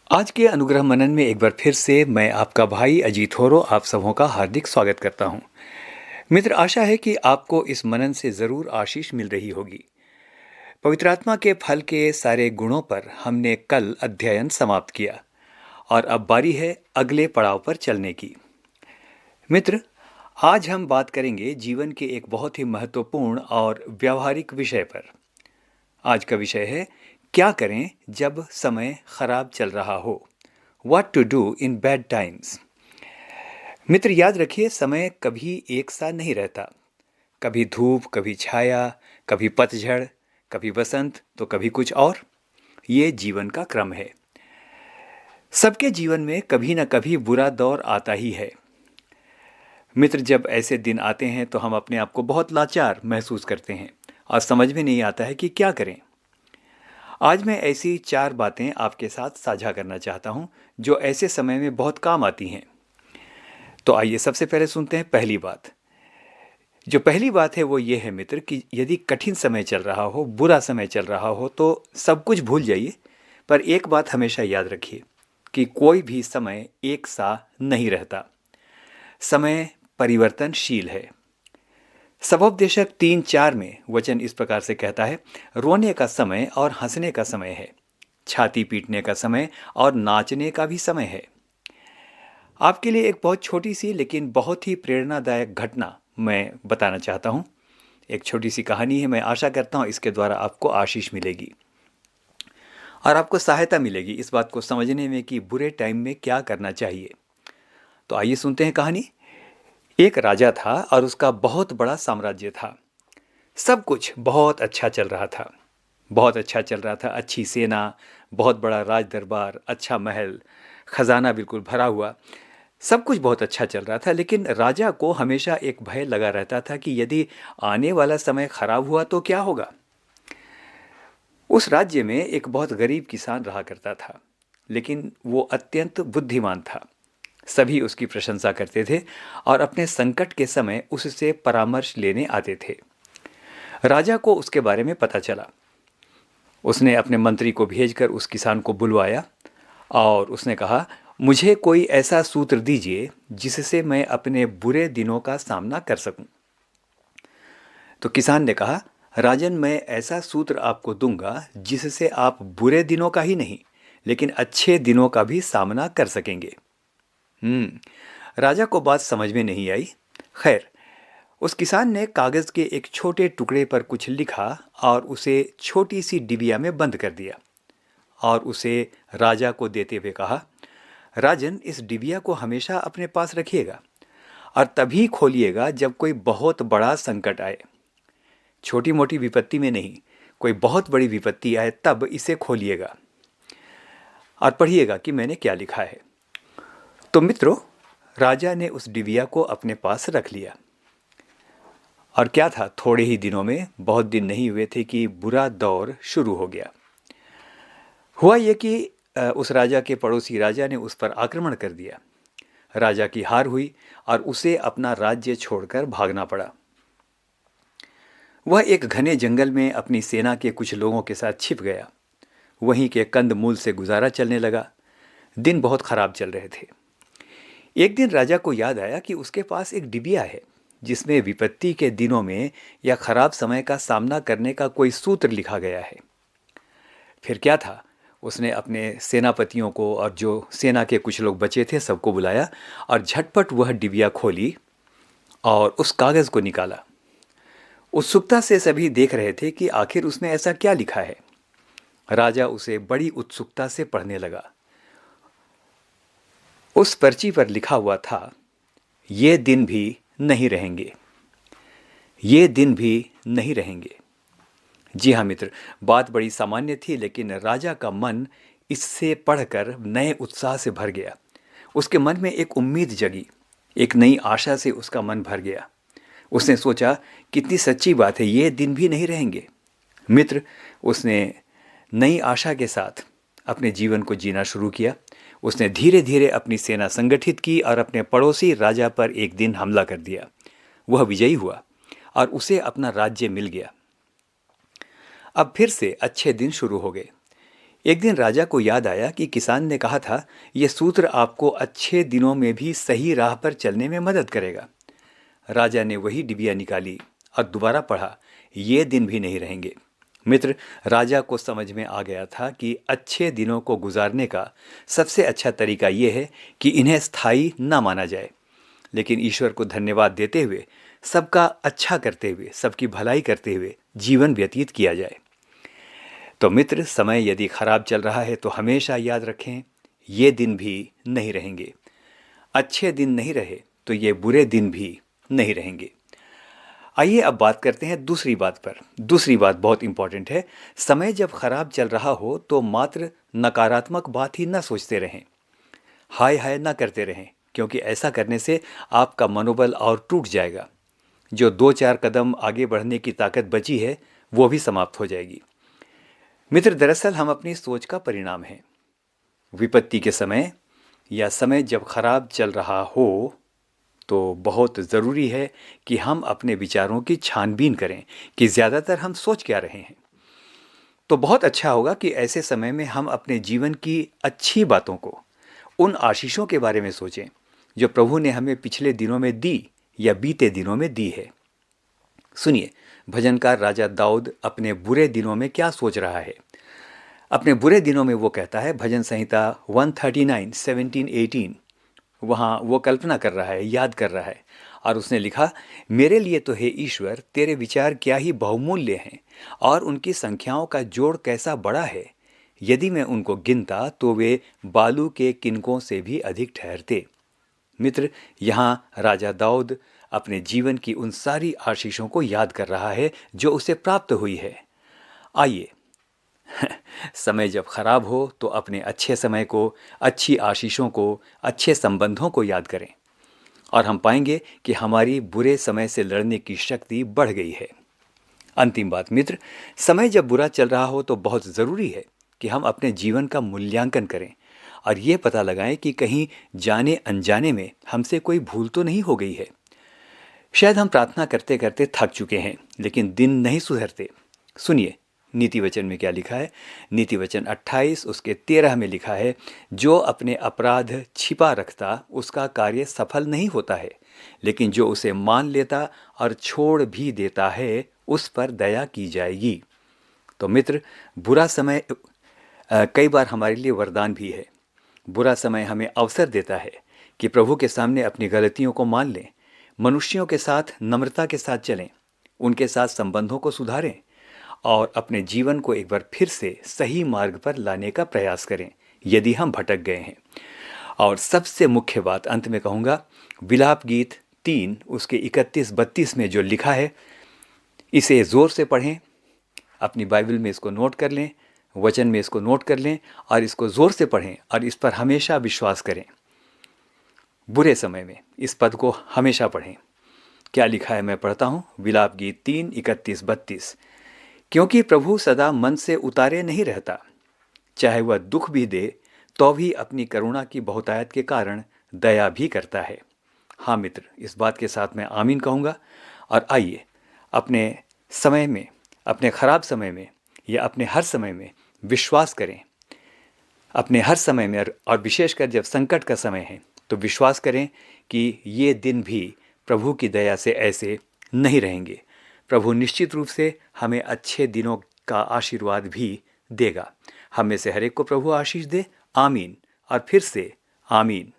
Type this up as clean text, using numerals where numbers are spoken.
आज के अनुग्रह मनन में एक बार फिर से मैं आपका भाई अजीत होरो आप सबों का हार्दिक स्वागत करता हूं। मित्र, आशा है कि आपको इस मनन से जरूर आशीष मिल रही होगी। पवित्र आत्मा के फल के सारे गुणों पर हमने कल अध्ययन समाप्त किया और अब बारी है अगले पड़ाव पर चलने की। मित्र, आज हम बात करेंगे जीवन के एक बहुत ही महत्वपूर्ण और व्यावहारिक विषय पर। आज का विषय है क्या करें जब समय खराब चल रहा हो। What to do in bad times। मित्र, याद रखिए, समय कभी एक सा नहीं रहता। कभी धूप, कभी छाया, कभी पतझड़, कभी बसंत, तो कभी कुछ और। ये जीवन का क्रम है। सबके जीवन में कभी ना कभी बुरा दौर आता ही है। मित्र, जब ऐसे दिन आते हैं तो हम अपने आप को बहुत लाचार महसूस करते हैं और समझ में नहीं आता है कि क्या करें। आज मैं ऐसी 4 बातें आपके साथ साझा करना चाहता हूं जो ऐसे समय में बहुत काम आती हैं। तो आइए सबसे पहले सुनते हैं पहली बात। जो पहली बात है वो ये है मित्र कि यदि कठिन समय चल रहा हो, बुरा समय चल रहा हो तो सब कुछ भूल जाइए, पर एक बात हमेशा याद रखिए कि कोई भी समय एक सा नहीं रहता। समय परिवर्तनशील है। सबोपदेशक 3:4 में वचन इस प्रकार से कहता है, रोने का समय और हंसने का समय है, छाती पीटने का समय और नाचने का भी समय है। आपके लिए एक बहुत छोटी सी लेकिन बहुत ही प्रेरणादायक घटना मैं बताना चाहता हूँ। एक छोटी सी कहानी है। मैं आशा करता हूँ इसके द्वारा आपको आशीष मिलेगी और आपको सहायता मिलेगी इस बात को समझने में कि बुरे टाइम में क्या करना चाहिए। तो आइए सुनते हैं कहानी। एक राजा था और उसका बहुत बड़ा साम्राज्य था। सब कुछ बहुत अच्छा चल रहा था। बहुत अच्छा चल रहा था। अच्छी सेना, बहुत बड़ा राज दरबार, अच्छा महल, खजाना बिल्कुल भरा हुआ। सब कुछ बहुत अच्छा चल रहा था, लेकिन राजा को हमेशा एक भय लगा रहता था कि यदि आने वाला समय खराब हुआ तो क्या होगा। उस राज्य में एक बहुत गरीब किसान रहा करता था, लेकिन वो अत्यंत बुद्धिमान था। सभी उसकी प्रशंसा करते थे और अपने संकट के समय उससे परामर्श लेने आते थे। राजा को उसके बारे में पता चला। उसने अपने मंत्री को भेजकर उस किसान को बुलवाया और उसने कहा, मुझे कोई ऐसा सूत्र दीजिए जिससे मैं अपने बुरे दिनों का सामना कर सकूं। तो किसान ने कहा, राजन, मैं ऐसा सूत्र आपको दूंगा जिससे आप बुरे दिनों का ही नहीं लेकिन अच्छे दिनों का भी सामना कर सकेंगे। राजा को बात समझ में नहीं आई। खैर, उस किसान ने कागज के एक छोटे टुकड़े पर कुछ लिखा और उसे छोटी सी डिबिया में बंद कर दिया और उसे राजा को देते हुए कहा, राजन, इस डिबिया को हमेशा अपने पास रखिएगा और तभी खोलिएगा जब कोई बहुत बड़ा संकट आए। छोटी मोटी विपत्ति में नहीं, कोई बहुत बड़ी विपत्ति आए तब इसे खोलिएगा और पढ़िएगा कि मैंने क्या लिखा है। तो मित्रों, राजा ने उस डिबिया को अपने पास रख लिया और क्या था, थोड़े ही दिनों में, बहुत दिन नहीं हुए थे कि बुरा दौर शुरू हो गया। हुआ ये कि उस राजा के पड़ोसी राजा ने उस पर आक्रमण कर दिया। राजा की हार हुई और उसे अपना राज्य छोड़कर भागना पड़ा। वह एक घने जंगल में अपनी सेना के कुछ लोगों के साथ छिप गया। वहीं के कंद मूल से गुजारा चलने लगा। दिन बहुत खराब चल रहे थे। एक दिन राजा को याद आया कि उसके पास एक डिबिया है जिसमें विपत्ति के दिनों में या खराब समय का सामना करने का कोई सूत्र लिखा गया है। फिर क्या था, उसने अपने सेनापतियों को और जो सेना के कुछ लोग बचे थे सबको बुलाया और झटपट वह डिबिया खोली और उस कागज को निकाला। उत्सुकता से सभी देख रहे थे कि आखिर उसमें ऐसा क्या लिखा है। राजा उसे बड़ी उत्सुकता से पढ़ने लगा। उस पर्ची पर लिखा हुआ था, ये दिन भी नहीं रहेंगे, ये दिन भी नहीं रहेंगे। जी हाँ मित्र, बात बड़ी सामान्य थी, लेकिन राजा का मन इससे पढ़कर नए उत्साह से भर गया। उसके मन में एक उम्मीद जगी, एक नई आशा से उसका मन भर गया। उसने सोचा, कितनी सच्ची बात है, ये दिन भी नहीं रहेंगे। मित्र, उसने नई आशा के साथ अपने जीवन को जीना शुरू किया। उसने धीरे धीरे अपनी सेना संगठित की और अपने पड़ोसी राजा पर एक दिन हमला कर दिया। वह विजयी हुआ और उसे अपना राज्य मिल गया। अब फिर से अच्छे दिन शुरू हो गए। एक दिन राजा को याद आया कि किसान ने कहा था, यह सूत्र आपको अच्छे दिनों में भी सही राह पर चलने में मदद करेगा। राजा ने वही डिबिया निकाली और दोबारा पढ़ा, ये दिन भी नहीं रहेंगे। मित्र, राजा को समझ में आ गया था कि अच्छे दिनों को गुजारने का सबसे अच्छा तरीका यह है कि इन्हें स्थायी ना माना जाए, लेकिन ईश्वर को धन्यवाद देते हुए, सबका अच्छा करते हुए, सबकी भलाई करते हुए जीवन व्यतीत किया जाए। तो मित्र, समय यदि खराब चल रहा है तो हमेशा याद रखें, ये दिन भी नहीं रहेंगे। अच्छे दिन नहीं रहे तो ये बुरे दिन भी नहीं रहेंगे। आइए अब बात करते हैं दूसरी बात पर। दूसरी बात बहुत इंपॉर्टेंट है। समय जब खराब चल रहा हो तो मात्र नकारात्मक बात ही ना सोचते रहें, हाय हाय ना करते रहें, क्योंकि ऐसा करने से आपका मनोबल और टूट जाएगा। जो 2-4 कदम आगे बढ़ने की ताकत बची है वो भी समाप्त हो जाएगी। मित्र, दरअसल हम अपनी सोच का परिणाम हैं। विपत्ति के समय या समय जब खराब चल रहा हो तो बहुत ज़रूरी है कि हम अपने विचारों की छानबीन करें कि ज़्यादातर हम सोच क्या रहे हैं। तो बहुत अच्छा होगा कि ऐसे समय में हम अपने जीवन की अच्छी बातों को, उन आशीषों के बारे में सोचें जो प्रभु ने हमें पिछले दिनों में दी या बीते दिनों में दी है। सुनिए, भजनकार राजा दाऊद अपने बुरे दिनों में क्या सोच रहा है। अपने बुरे दिनों में वो कहता है, भजन संहिता 139, 17-18, वहाँ वो कल्पना कर रहा है, याद कर रहा है, और उसने लिखा, मेरे लिए तो हे ईश्वर तेरे विचार क्या ही बहुमूल्य हैं और उनकी संख्याओं का जोड़ कैसा बड़ा है। यदि मैं उनको गिनता तो वे बालू के किनकों से भी अधिक ठहरते। मित्र, यहाँ राजा दाऊद अपने जीवन की उन सारी आशीषों को याद कर रहा है जो उसे प्राप्त हुई है। आइए, समय जब खराब हो तो अपने अच्छे समय को, अच्छी आशीषों को, अच्छे संबंधों को याद करें और हम पाएंगे कि हमारी बुरे समय से लड़ने की शक्ति बढ़ गई है। अंतिम बात मित्र, समय जब बुरा चल रहा हो तो बहुत ज़रूरी है कि हम अपने जीवन का मूल्यांकन करें और ये पता लगाएं कि कहीं जाने अनजाने में हमसे कोई भूल तो नहीं हो गई है। शायद हम प्रार्थना करते करते थक चुके हैं लेकिन दिन नहीं सुधरते। सुनिए, नीति वचन में क्या लिखा है। नीति वचन 28 उसके 13 में लिखा है, जो अपने अपराध छिपा रखता उसका कार्य सफल नहीं होता है, लेकिन जो उसे मान लेता और छोड़ भी देता है उस पर दया की जाएगी। तो मित्र, बुरा समय कई बार हमारे लिए वरदान भी है। बुरा समय हमें अवसर देता है कि प्रभु के सामने अपनी गलतियों को मान लें, मनुष्यों के साथ नम्रता के साथ चलें, उनके साथ संबंधों को सुधारें और अपने जीवन को एक बार फिर से सही मार्ग पर लाने का प्रयास करें यदि हम भटक गए हैं। और सबसे मुख्य बात अंत में कहूँगा, विलाप गीत 3 उसके 31-32 में जो लिखा है, इसे ज़ोर से पढ़ें, अपनी बाइबल में इसको नोट कर लें, वचन में इसको नोट कर लें और इसको ज़ोर से पढ़ें और इस पर हमेशा विश्वास करें। बुरे समय में इस पद को हमेशा पढ़ें। क्या लिखा है, मैं पढ़ता हूँ, विलाप गीत 3, 31-32। क्योंकि प्रभु सदा मन से उतारे नहीं रहता, चाहे वह दुख भी दे तो भी अपनी करुणा की बहुतायत के कारण दया भी करता है। हाँ मित्र, इस बात के साथ मैं आमीन कहूँगा। और आइए अपने समय में, अपने खराब समय में या अपने हर समय में विश्वास करें। अपने हर समय में और विशेषकर जब संकट का समय है तो विश्वास करें कि ये दिन भी प्रभु की दया से ऐसे नहीं रहेंगे। प्रभु निश्चित रूप से हमें अच्छे दिनों का आशीर्वाद भी देगा। हम में से हर एक को प्रभु आशीष दे। आमीन और फिर से आमीन।